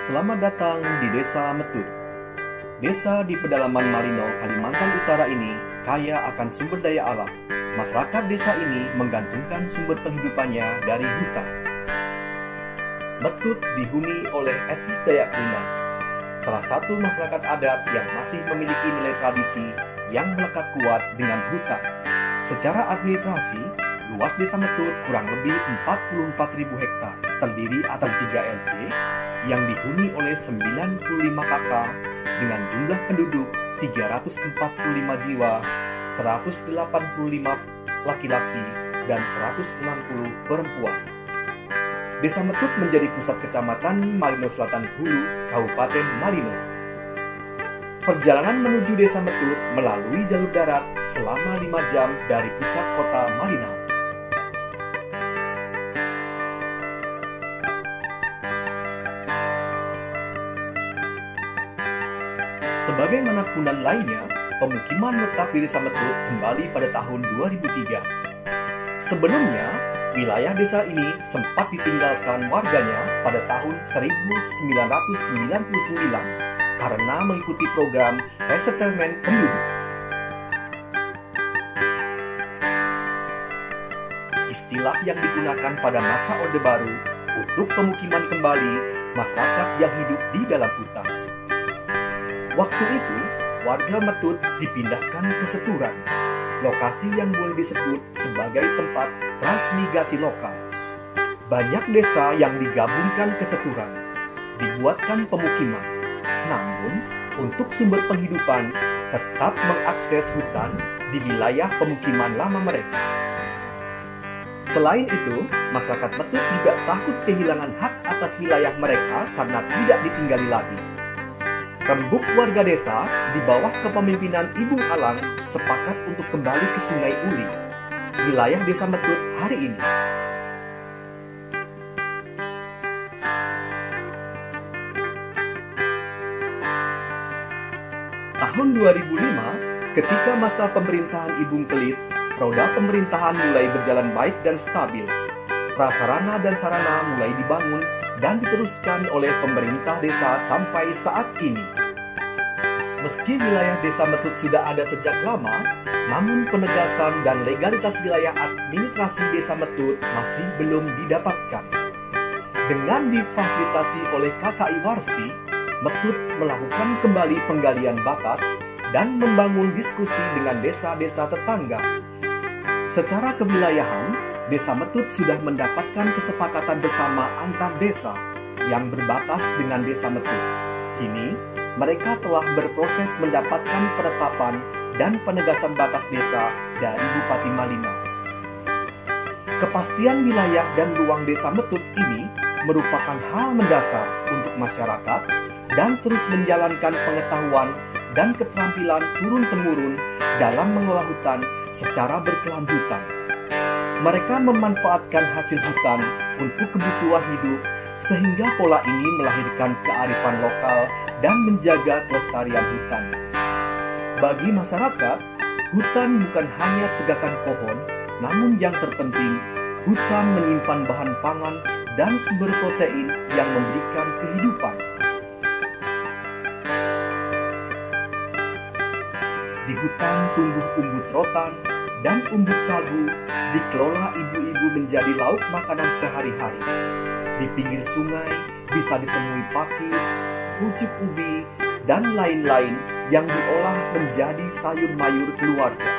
Selamat datang di Desa Metut. Desa di pedalaman Malino, Kalimantan Utara ini kaya akan sumber daya alam. Masyarakat desa ini menggantungkan sumber penghidupannya dari hutan. Metut dihuni oleh etnis Dayak Kuningan, salah satu masyarakat adat yang masih memiliki nilai tradisi yang melekat kuat dengan hutan. Secara administrasi, luas Desa Metut kurang lebih 44.000 hektar, terdiri atas 3 LT yang dihuni oleh 95 KK dengan jumlah penduduk 345 jiwa, 185 laki-laki, dan 160 perempuan. Desa Metut menjadi pusat kecamatan Malino Selatan Hulu, Kabupaten Malino. Perjalanan menuju Desa Metut melalui jalur darat selama 5 jam dari pusat kota Malino. Sebagaimana Punan lainnya, pemukiman menetap di Desa Metut kembali pada tahun 2003. Sebelumnya, wilayah desa ini sempat ditinggalkan warganya pada tahun 1999 karena mengikuti program resettlement penduduk. Istilah yang digunakan pada masa Orde Baru untuk pemukiman kembali masyarakat yang hidup di dalam hutan. Waktu itu, warga Metut dipindahkan ke Seturan, lokasi yang boleh disebut sebagai tempat transmigrasi lokal. Banyak desa yang digabungkan ke Seturan, dibuatkan pemukiman. Namun, untuk sumber penghidupan, tetap mengakses hutan di wilayah pemukiman lama mereka. Selain itu, masyarakat Metut juga takut kehilangan hak atas wilayah mereka karena tidak ditinggali lagi. Rembuk warga desa di bawah kepemimpinan Ibu Alang sepakat untuk kembali ke Sungai Uli, wilayah Desa Metut hari ini. Tahun 2005, ketika masa pemerintahan Ibung Kelit, roda pemerintahan mulai berjalan baik dan stabil. Prasarana dan sarana mulai dibangun dan diteruskan oleh pemerintah desa sampai saat ini. Meski wilayah Desa Metut sudah ada sejak lama, namun penegasan dan legalitas wilayah administrasi Desa Metut masih belum didapatkan. Dengan difasilitasi oleh KKI Warsi, Metut melakukan kembali penggalian batas dan membangun diskusi dengan desa-desa tetangga. Secara kewilayahan, Desa Metut sudah mendapatkan kesepakatan bersama antar desa yang berbatas dengan Desa Metut. Kini, mereka telah berproses mendapatkan penetapan dan penegasan batas desa dari Bupati Malino. Kepastian wilayah dan ruang Desa Metut ini merupakan hal mendasar untuk masyarakat dan terus menjalankan pengetahuan dan keterampilan turun-temurun dalam mengelola hutan secara berkelanjutan. Mereka memanfaatkan hasil hutan untuk kebutuhan hidup, sehingga pola ini melahirkan kearifan lokal dan menjaga kelestarian hutan. Bagi masyarakat, hutan bukan hanya tegakan pohon, namun yang terpenting, hutan menyimpan bahan pangan dan sumber protein yang memberikan kehidupan. Di hutan tumbuh umbut rotan dan umbut sagu, dikelola ibu-ibu menjadi lauk makanan sehari-hari. Di pinggir sungai bisa ditemui pakis, pucuk ubi, dan lain-lain yang diolah menjadi sayur mayur keluarga.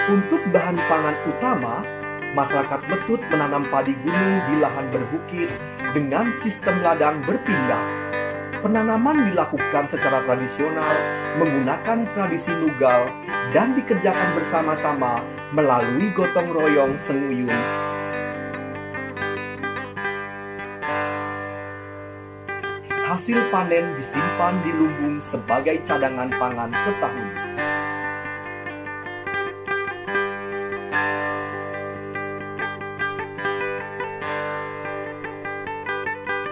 Untuk bahan pangan utama, masyarakat Metut menanam padi gunung di lahan berbukit dengan sistem ladang berpindah. Penanaman dilakukan secara tradisional menggunakan tradisi nugal dan dikerjakan bersama-sama melalui gotong royong senguyung. Hasil panen disimpan di lumbung sebagai cadangan pangan setahun.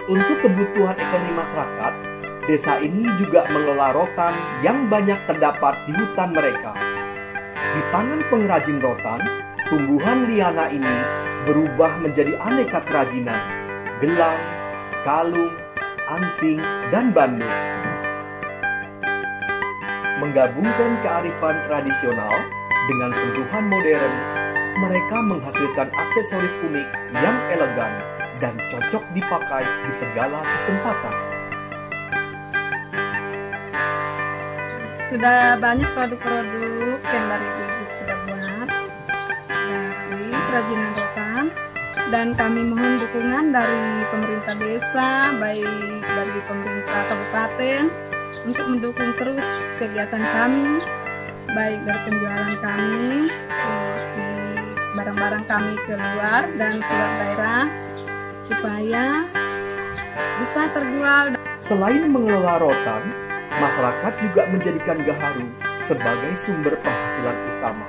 Untuk kebutuhan ekonomi masyarakat, desa ini juga mengelola rotan yang banyak terdapat di hutan mereka. Di tangan pengrajin rotan, tumbuhan liana ini berubah menjadi aneka kerajinan. gelang, kalung, anting, dan bandul. Menggabungkan kearifan tradisional dengan sentuhan modern, mereka menghasilkan aksesoris unik yang elegan dan cocok dipakai di segala kesempatan. Sudah banyak produk-produk yang dari ibu sudah buat dari kerajinan rotan, dan kami mohon dukungan dari pemerintah desa, baik dari pemerintah kabupaten, untuk mendukung terus kegiatan kami, baik dari penjualan kami, barang-barang kami keluar dan keluar daerah, supaya bisa terjual. Selain mengelola rotan, masyarakat juga menjadikan gaharu sebagai sumber penghasilan utama.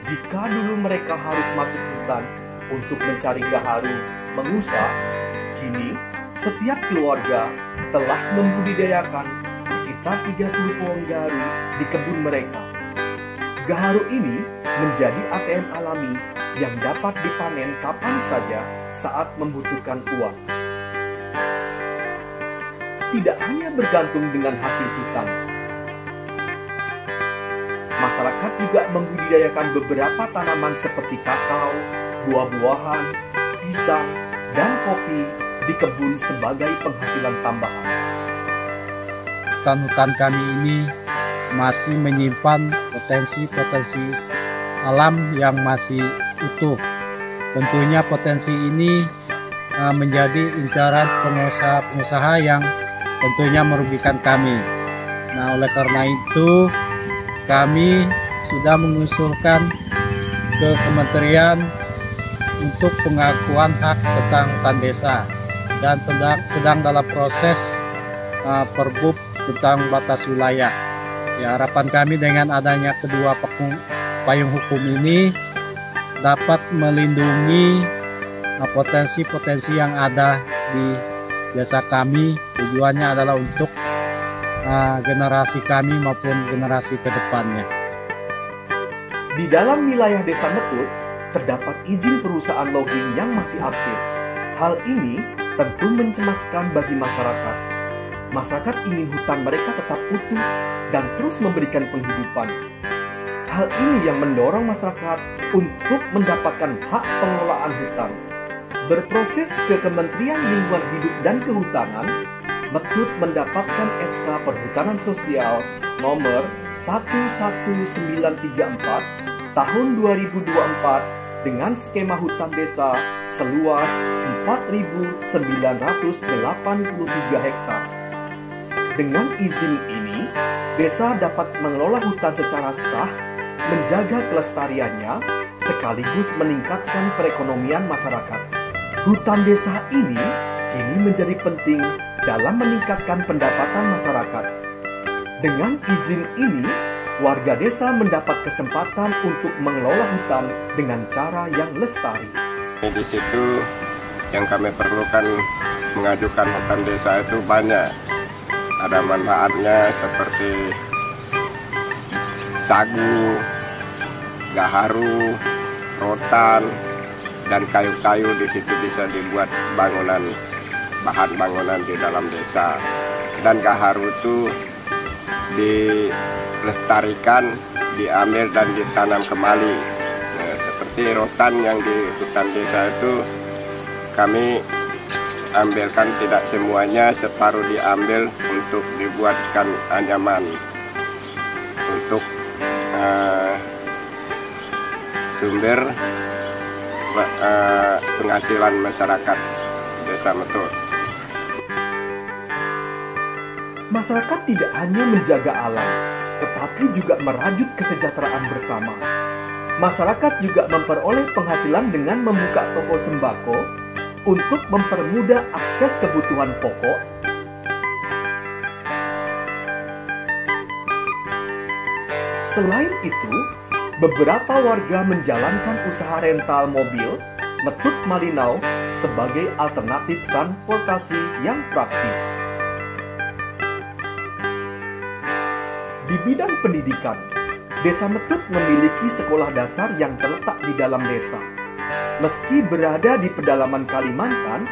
Jika dulu mereka harus masuk hutan untuk mencari gaharu, mengusap, kini setiap keluarga telah membudidayakan sekitar 30 pohon gaharu di kebun mereka. Gaharu ini menjadi ATM alami yang dapat dipanen kapan saja saat membutuhkan uang. Tidak hanya bergantung dengan hasil hutan, masyarakat juga membudidayakan beberapa tanaman seperti kakao, buah-buahan, pisang, dan kopi di kebun sebagai penghasilan tambahan. Hutan-hutan kami ini masih menyimpan potensi-potensi alam yang masih utuh. Tentunya potensi ini menjadi incaran pengusaha-pengusaha yang tentunya merugikan kami. Nah, oleh karena itu kami sudah mengusulkan ke kementerian untuk pengakuan hak tentang hutan desa, dan sedang dalam proses Perbup tentang batas wilayah. Ya, harapan kami dengan adanya kedua payung hukum ini dapat melindungi potensi-potensi yang ada di desa kami. Tujuannya adalah untuk generasi kami maupun generasi kedepannya. Di dalam wilayah Desa Metut terdapat izin perusahaan logging yang masih aktif. Hal ini tentu mencemaskan bagi masyarakat. Masyarakat ingin hutan mereka tetap utuh dan terus memberikan penghidupan. Hal ini yang mendorong masyarakat untuk mendapatkan hak pengelolaan hutan. Berproses ke Kementerian Lingkungan Hidup dan Kehutanan, Metut mendapatkan SK Perhutanan Sosial nomor 11934 tahun 2024 dengan skema hutan desa seluas 4.983 hektar. Dengan izin ini, desa dapat mengelola hutan secara sah, menjaga kelestariannya, sekaligus meningkatkan perekonomian masyarakat. Hutan desa ini kini menjadi penting dalam meningkatkan pendapatan masyarakat. Dengan izin ini, warga desa mendapat kesempatan untuk mengelola hutan dengan cara yang lestari. Di situ yang kami perlukan mengajukan hutan desa itu banyak. Ada manfaatnya seperti sagu, gaharu, rotan, dan kayu-kayu. Di situ bisa dibuat bahan bangunan di dalam desa. Dan gaharu itu dilestarikan, diambil dan ditanam kembali. Nah, seperti rotan yang di hutan desa itu kami ambilkan tidak semuanya, separuh diambil untuk dibuatkan anyaman untuk sumber penghasilan masyarakat Desa Metut. Masyarakat tidak hanya menjaga alam, tetapi juga merajut kesejahteraan bersama. Masyarakat juga memperoleh penghasilan dengan membuka toko sembako untuk mempermudah akses kebutuhan pokok, selain itu, beberapa warga menjalankan usaha rental mobil Metut Malinau sebagai alternatif transportasi yang praktis. Di bidang pendidikan, Desa Metut memiliki sekolah dasar yang terletak di dalam desa. Meski berada di pedalaman Kalimantan,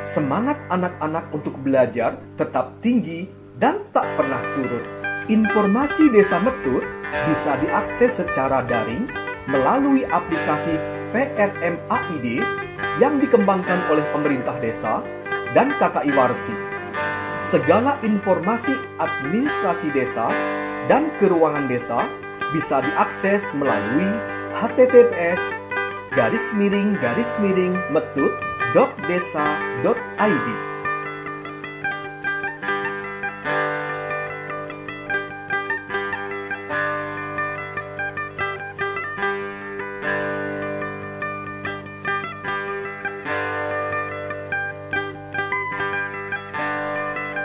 Semangat anak-anak untuk belajar tetap tinggi dan tak pernah surut. Informasi Desa Metut bisa diakses secara daring melalui aplikasi PRMAID yang dikembangkan oleh pemerintah desa dan KKI Warsi. Segala informasi administrasi desa dan keuangan desa bisa diakses melalui https://metut.desa.id.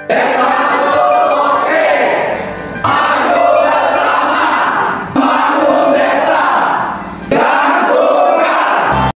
Desa